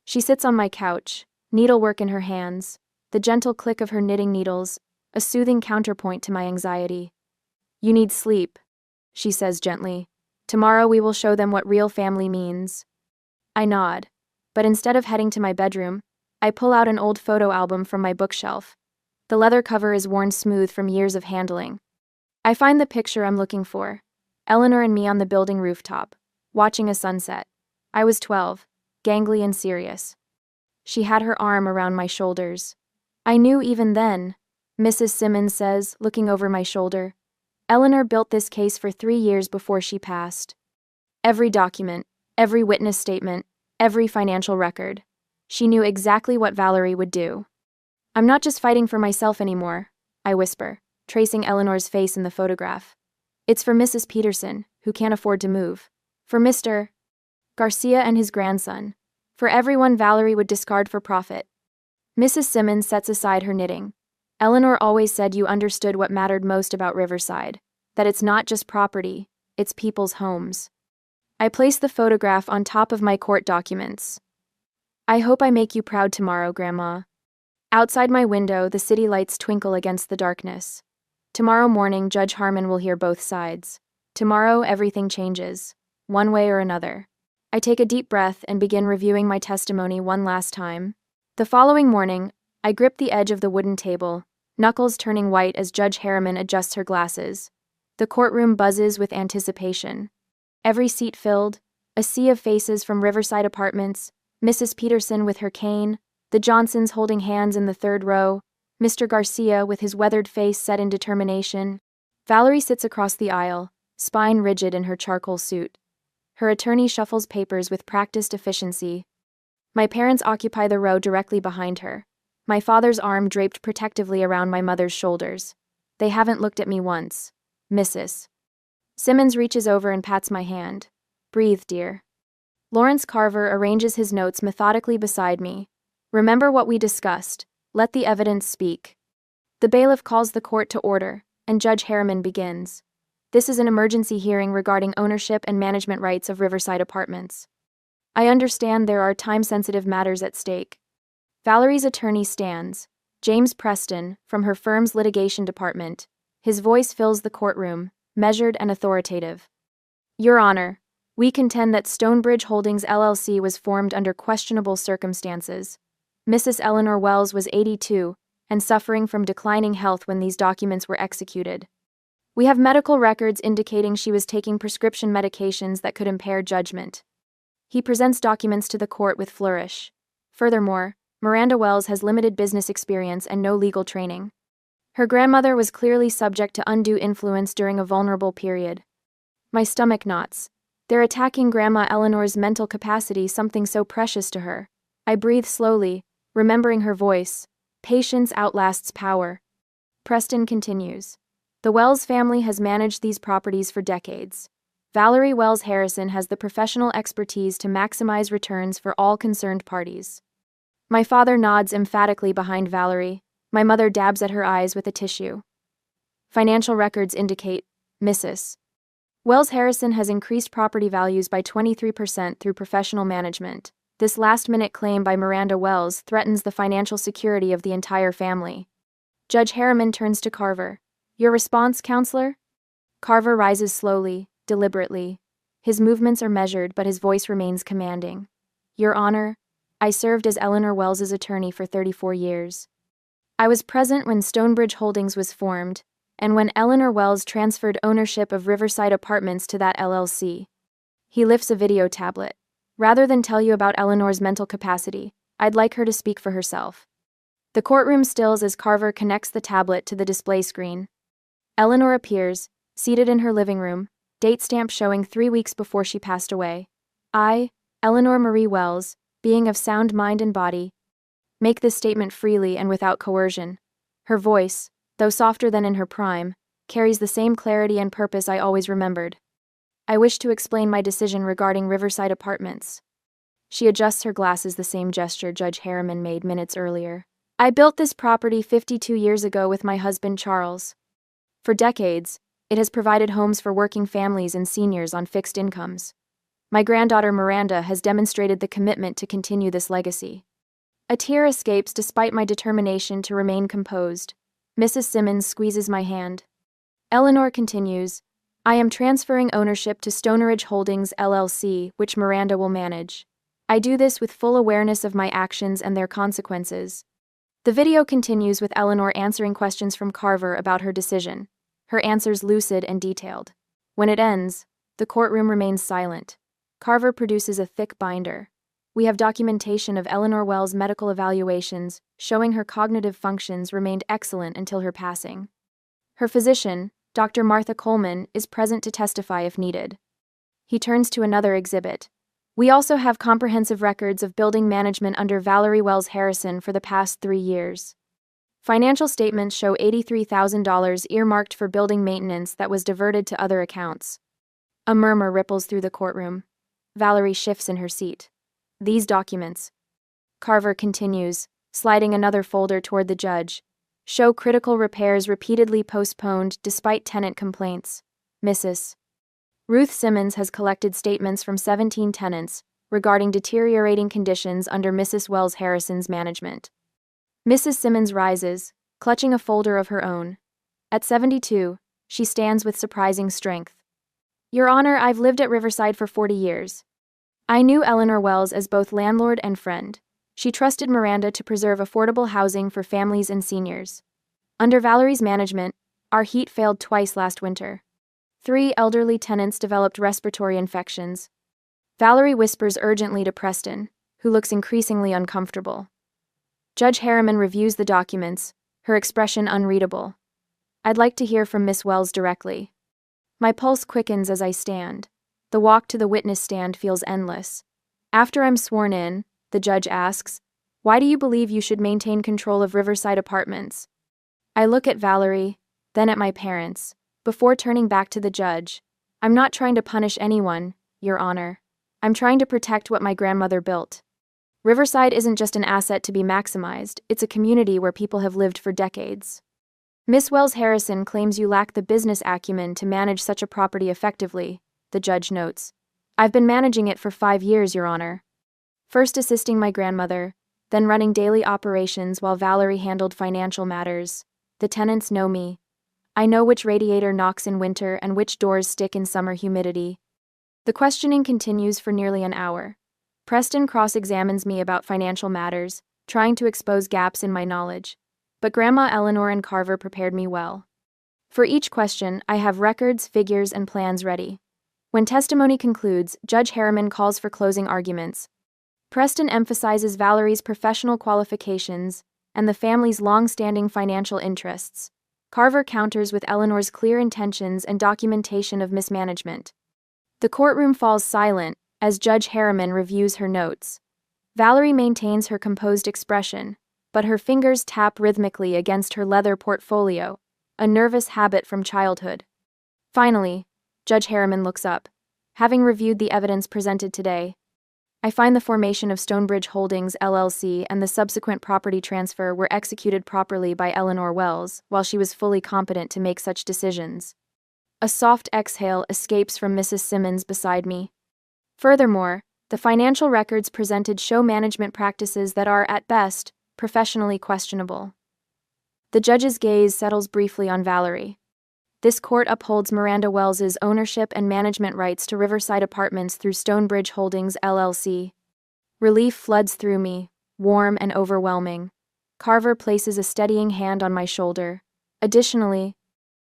Speaker 1: She sits on my couch, needlework in her hands, the gentle click of her knitting needles, a soothing counterpoint to my anxiety. You need sleep, she says gently. Tomorrow we will show them what real family means. I nod, but instead of heading to my bedroom, I pull out an old photo album from my bookshelf. The leather cover is worn smooth from years of handling. I find the picture I'm looking for. Eleanor and me on the building rooftop, watching a sunset. I was 12, gangly and serious. She had her arm around my shoulders. I knew even then, Mrs. Simmons says, looking over my shoulder. Eleanor built this case for 3 years before she passed. Every document, every witness statement, every financial record. She knew exactly what Valerie would do. I'm not just fighting for myself anymore, I whisper, tracing Eleanor's face in the photograph. It's for Mrs. Peterson, who can't afford to move. For Mr. Garcia and his grandson. For everyone Valerie would discard for profit. Mrs. Simmons sets aside her knitting. Eleanor always said you understood what mattered most about Riverside, that it's not just property, it's people's homes. I place the photograph on top of my court documents. I hope I make you proud tomorrow, Grandma. Outside my window, the city lights twinkle against the darkness. Tomorrow morning, Judge Harmon will hear both sides. Tomorrow, everything changes, one way or another. I take a deep breath and begin reviewing my testimony one last time. The following morning, I grip the edge of the wooden table, knuckles turning white as Judge Harriman adjusts her glasses. The courtroom buzzes with anticipation. Every seat filled, a sea of faces from Riverside Apartments, Mrs. Peterson with her cane, the Johnsons holding hands in the third row, Mr. Garcia with his weathered face set in determination. Valerie sits across the aisle, spine rigid in her charcoal suit. Her attorney shuffles papers with practiced efficiency. My parents occupy the row directly behind her, my father's arm draped protectively around my mother's shoulders. They haven't looked at me once. Mrs. Simmons reaches over and pats my hand. Breathe, dear. Lawrence Carver arranges his notes methodically beside me. Remember what we discussed. Let the evidence speak. The bailiff calls the court to order, and Judge Harriman begins. This is an emergency hearing regarding ownership and management rights of Riverside Apartments. I understand there are time-sensitive matters at stake. Valerie's attorney stands, James Preston, from her firm's litigation department. His voice fills the courtroom, measured and authoritative. Your Honor, we contend that Stonebridge Holdings LLC was formed under questionable circumstances. Mrs. Eleanor Wells was 82 and suffering from declining health when these documents were executed. We have medical records indicating she was taking prescription medications that could impair judgment. He presents documents to the court with flourish. Furthermore, Miranda Wells has limited business experience and no legal training. Her grandmother was clearly subject to undue influence during a vulnerable period. My stomach knots. They're attacking Grandma Eleanor's mental capacity, something so precious to her. I breathe slowly, remembering her voice. Patience outlasts power. Preston continues. The Wells family has managed these properties for decades. Valerie Wells Harrison has the professional expertise to maximize returns for all concerned parties. My father nods emphatically behind Valerie. My mother dabs at her eyes with a tissue. Financial records indicate, Mrs. Wells Harrison has increased property values by 23% through professional management. This last-minute claim by Miranda Wells threatens the financial security of the entire family. Judge Harriman turns to Carver. Your response, counselor? Carver rises slowly, deliberately. His movements are measured, but his voice remains commanding. Your Honor, I served as Eleanor Wells's attorney for 34 years. I was present when Stonebridge Holdings was formed, and when Eleanor Wells transferred ownership of Riverside Apartments to that LLC. He lifts a video tablet. Rather than tell you about Eleanor's mental capacity, I'd like her to speak for herself. The courtroom stills as Carver connects the tablet to the display screen. Eleanor appears, seated in her living room, date stamp showing 3 weeks before she passed away. I, Eleanor Marie Wells, being of sound mind and body, make this statement freely and without coercion. Her voice, though softer than in her prime, carries the same clarity and purpose I always remembered. I wish to explain my decision regarding Riverside Apartments. She adjusts her glasses, the same gesture Judge Harriman made minutes earlier. I built this property 52 years ago with my husband Charles. For decades, it has provided homes for working families and seniors on fixed incomes. My granddaughter Miranda has demonstrated the commitment to continue this legacy. A tear escapes despite my determination to remain composed. Mrs. Simmons squeezes my hand. Eleanor continues, I am transferring ownership to Stonebridge Holdings LLC, which Miranda will manage. I do this with full awareness of my actions and their consequences. The video continues with Eleanor answering questions from Carver about her decision, her answers lucid and detailed. When it ends, the courtroom remains silent. Carver produces a thick binder. We have documentation of Eleanor Wells' medical evaluations, showing her cognitive functions remained excellent until her passing. Her physician, Dr. Martha Coleman, is present to testify if needed. He turns to another exhibit. We also have comprehensive records of building management under Valerie Wells Harrison for the past 3 years. Financial statements show $83,000 earmarked for building maintenance that was diverted to other accounts. A murmur ripples through the courtroom. Valerie shifts in her seat. These documents, Carver continues, sliding another folder toward the judge, show critical repairs repeatedly postponed despite tenant complaints. Mrs. Ruth Simmons has collected statements from 17 tenants regarding deteriorating conditions under Mrs. Wells Harrison's management. Mrs. Simmons rises, clutching a folder of her own. At 72, she stands with surprising strength. Your Honor, I've lived at Riverside for 40 years. I knew Eleanor Wells as both landlord and friend. She trusted Miranda to preserve affordable housing for families and seniors. Under Valerie's management, our heat failed twice last winter. 3 elderly tenants developed respiratory infections. Valerie whispers urgently to Preston, who looks increasingly uncomfortable. Judge Harriman reviews the documents, her expression unreadable. I'd like to hear from Miss Wells directly. My pulse quickens as I stand. The walk to the witness stand feels endless. After I'm sworn in, the judge asks, why do you believe you should maintain control of Riverside Apartments? I look at Valerie, then at my parents, before turning back to the judge. I'm not trying to punish anyone, Your Honor. I'm trying to protect what my grandmother built. Riverside isn't just an asset to be maximized, it's a community where people have lived for decades. Miss Wells Harrison claims you lack the business acumen to manage such a property effectively, the judge notes. I've been managing it for 5 years, Your Honor. First assisting my grandmother, then running daily operations while Valerie handled financial matters. The tenants know me. I know which radiator knocks in winter and which doors stick in summer humidity. The questioning continues for nearly an hour. Preston cross-examines me about financial matters, trying to expose gaps in my knowledge. But Grandma Eleanor and Carver prepared me well. For each question, I have records, figures, and plans ready. When testimony concludes, Judge Harriman calls for closing arguments. Preston emphasizes Valerie's professional qualifications and the family's long-standing financial interests. Carver counters with Eleanor's clear intentions and documentation of mismanagement. The courtroom falls silent as Judge Harriman reviews her notes. Valerie maintains her composed expression, but her fingers tap rhythmically against her leather portfolio, a nervous habit from childhood. Finally, Judge Harriman looks up. Having reviewed the evidence presented today, I find the formation of Stonebridge Holdings, LLC, and the subsequent property transfer were executed properly by Eleanor Wells, while she was fully competent to make such decisions. A soft exhale escapes from Mrs. Simmons beside me. Furthermore, the financial records presented show management practices that are, at best, professionally questionable. The judge's gaze settles briefly on Valerie. This court upholds Miranda Wells's ownership and management rights to Riverside Apartments through Stonebridge Holdings, LLC. Relief floods through me, warm and overwhelming. Carver places a steadying hand on my shoulder. Additionally,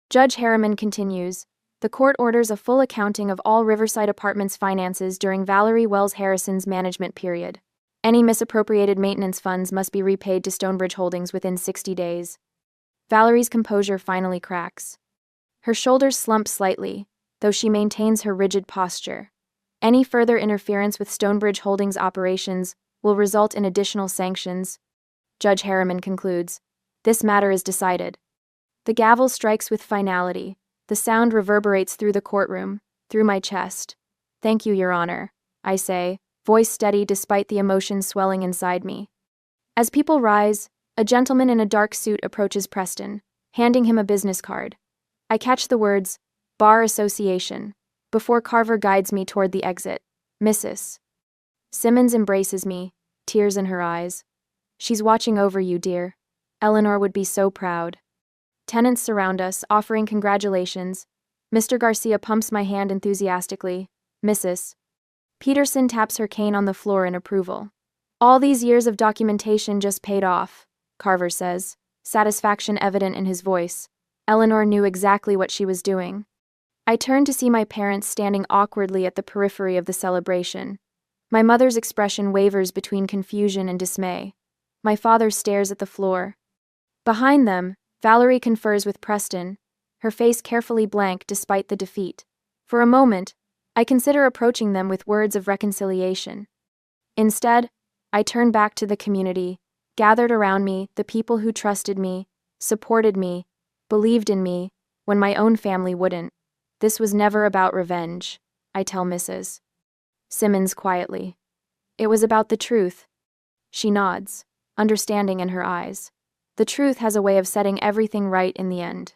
Speaker 1: Judge Harriman continues, the court orders a full accounting of all Riverside Apartments finances during Valerie Wells Harrison's management period. Any misappropriated maintenance funds must be repaid to Stonebridge Holdings within 60 days. Valerie's composure finally cracks. Her shoulders slump slightly, though she maintains her rigid posture. Any further interference with Stonebridge Holdings operations will result in additional sanctions. Judge Harriman concludes, this matter is decided. The gavel strikes with finality. The sound reverberates through the courtroom, through my chest. Thank you, Your Honor, I say, voice steady despite the emotion swelling inside me. As people rise, a gentleman in a dark suit approaches Preston, handing him a business card. I catch the words, Bar Association, before Carver guides me toward the exit. Mrs. Simmons embraces me, tears in her eyes. She's watching over you, dear. Eleanor would be so proud. Tenants surround us, offering congratulations. Mr. Garcia pumps my hand enthusiastically. Mrs. Peterson taps her cane on the floor in approval. All these years of documentation just paid off, Carver says, satisfaction evident in his voice. Eleanor knew exactly what she was doing. I turned to see my parents standing awkwardly at the periphery of the celebration. My mother's expression wavers between confusion and dismay. My father stares at the floor. Behind them, Valerie confers with Preston, her face carefully blank despite the defeat. For a moment, I consider approaching them with words of reconciliation. Instead, I turn back to the community, gathered around me, the people who trusted me, supported me, believed in me, when my own family wouldn't. This was never about revenge, I tell Mrs. Simmons quietly. It was about the truth. She nods, understanding in her eyes. The truth has a way of setting everything right in the end.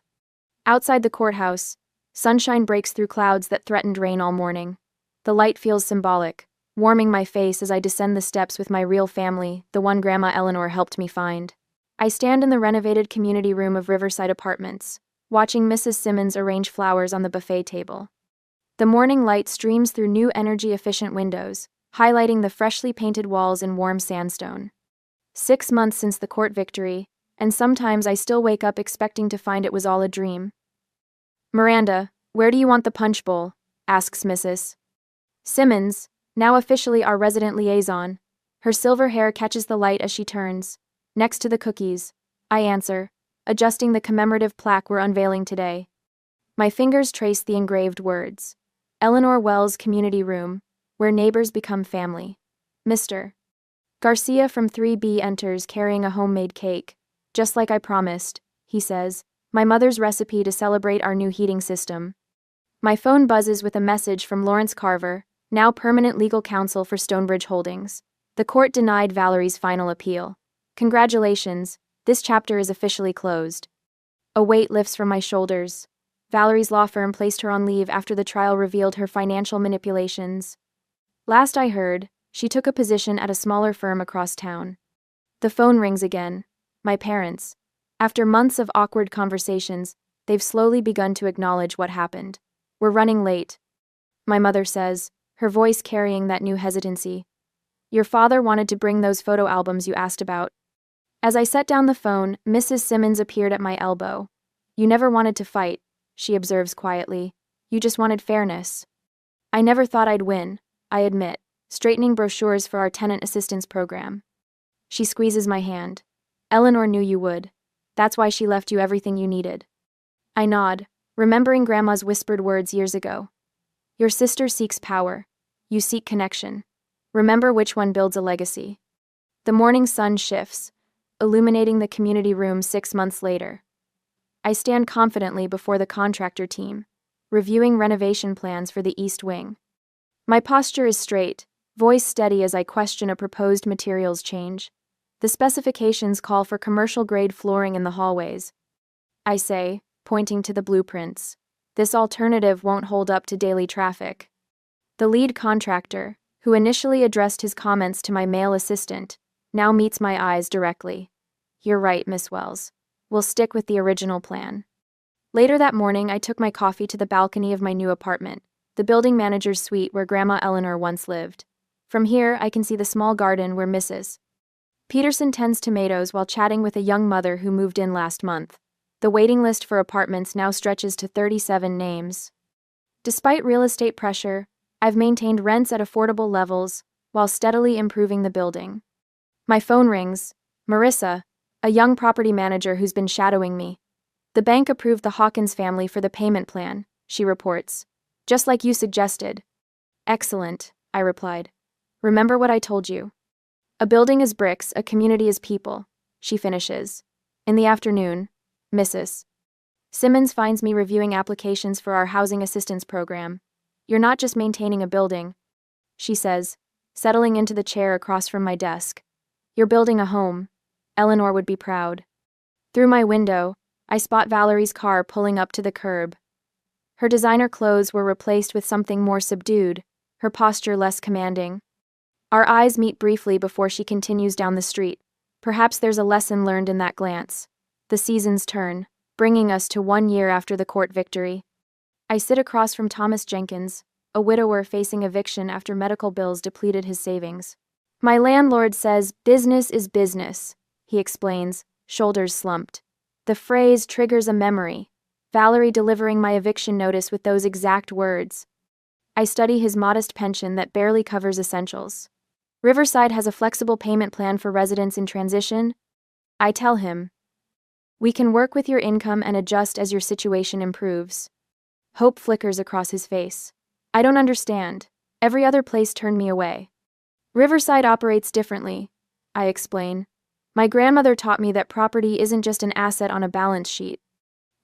Speaker 1: Outside the courthouse, sunshine breaks through clouds that threatened rain all morning. The light feels symbolic, warming my face as I descend the steps with my real family, the one Grandma Eleanor helped me find. I stand in the renovated community room of Riverside Apartments, watching Mrs. Simmons arrange flowers on the buffet table. The morning light streams through new energy-efficient windows, highlighting the freshly painted walls in warm sandstone. 6 months since the court victory, and sometimes I still wake up expecting to find it was all a dream. "Miranda, where do you want the punch bowl?" asks Mrs. Simmons, now officially our resident liaison. Her silver hair catches the light as she turns. "Next to the cookies," I answer, adjusting the commemorative plaque we're unveiling today. My fingers trace the engraved words. Eleanor Wells Community Room, where neighbors become family. Mr. Garcia from 3B enters carrying a homemade cake. "Just like I promised," he says, "my mother's recipe to celebrate our new heating system." My phone buzzes with a message from Lawrence Carver, now permanent legal counsel for Stonebridge Holdings. The court denied Valerie's final appeal. "Congratulations, this chapter is officially closed." A weight lifts from my shoulders. Valerie's law firm placed her on leave after the trial revealed her financial manipulations. Last I heard, she took a position at a smaller firm across town. The phone rings again. My parents. After months of awkward conversations, they've slowly begun to acknowledge what happened. "We're running late," my mother says, her voice carrying that new hesitancy. "Your father wanted to bring those photo albums you asked about." As I set down the phone, Mrs. Simmons appeared at my elbow. "You never wanted to fight," she observes quietly. "You just wanted fairness." "I never thought I'd win," I admit, straightening brochures for our tenant assistance program. She squeezes my hand. "Eleanor knew you would. That's why she left you everything you needed." I nod, remembering Grandma's whispered words years ago. "Your sister seeks power. You seek connection. Remember which one builds a legacy." The morning sun shifts, illuminating the community room 6 months later. I stand confidently before the contractor team, reviewing renovation plans for the East Wing. My posture is straight, voice steady as I question a proposed materials change. The specifications call for commercial-grade flooring in the hallways. I say, pointing to the blueprints. This alternative won't hold up to daily traffic. The lead contractor, who initially addressed his comments to my male assistant, now meets my eyes directly. "You're right, Miss Wells. We'll stick with the original plan." Later that morning, I took my coffee to the balcony of my new apartment, the building manager's suite where Grandma Eleanor once lived. From here, I can see the small garden where Mrs. Peterson tends tomatoes while chatting with a young mother who moved in last month. The waiting list for apartments now stretches to 37 names. Despite real estate pressure, I've maintained rents at affordable levels while steadily improving the building. My phone rings. Marissa, a young property manager who's been shadowing me. "The bank approved the Hawkins family for the payment plan," she reports. "Just like you suggested." "Excellent," I replied. "Remember what I told you. A building is bricks, a community is people," she finishes. In the afternoon, Mrs. Simmons finds me reviewing applications for our housing assistance program. "You're not just maintaining a building," she says, settling into the chair across from my desk. "You're building a home. Eleanor would be proud." Through my window, I spot Valerie's car pulling up to the curb. Her designer clothes were replaced with something more subdued, her posture less commanding. Our eyes meet briefly before she continues down the street. Perhaps there's a lesson learned in that glance. The seasons turn, bringing us to 1 year after the court victory. I sit across from Thomas Jenkins, a widower facing eviction after medical bills depleted his savings. "My landlord says business is business," he explains, shoulders slumped. The phrase triggers a memory. Valerie delivering my eviction notice with those exact words. I study his modest pension that barely covers essentials. Riverside has a flexible payment plan for residents in transition. I tell him, we can work with your income and adjust as your situation improves. Hope flickers across his face. I don't understand. Every other place turned me away. Riverside operates differently, I explain. My grandmother taught me that property isn't just an asset on a balance sheet.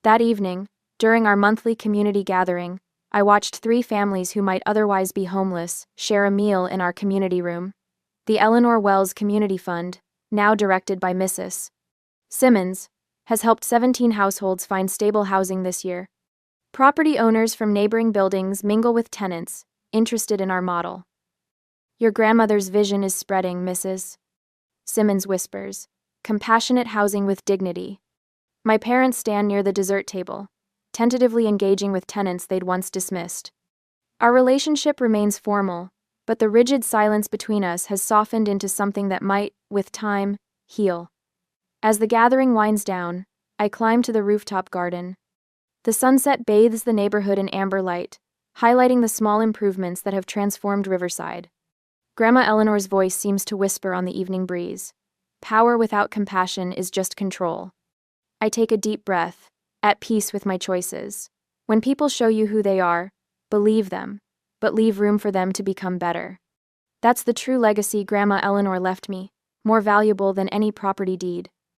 Speaker 1: That evening, during our monthly community gathering, I watched 3 families who might otherwise be homeless share a meal in our community room. The Eleanor Wells Community Fund, now directed by Mrs. Simmons, has helped 17 households find stable housing this year. Property owners from neighboring buildings mingle with tenants, interested in our model. Your grandmother's vision is spreading, Mrs. Simmons whispers. Compassionate housing with dignity. My parents stand near the dessert table, tentatively engaging with tenants they'd once dismissed. Our relationship remains formal, but the rigid silence between us has softened into something that might, with time, heal. As the gathering winds down, I climb to the rooftop garden. The sunset bathes the neighborhood in amber light, highlighting the small improvements that have transformed Riverside. Grandma Eleanor's voice seems to whisper on the evening breeze. Power without compassion is just control. I take a deep breath, at peace with my choices. When people show you who they are, believe them, but leave room for them to become better. That's the true legacy Grandma Eleanor left me, more valuable than any property deed.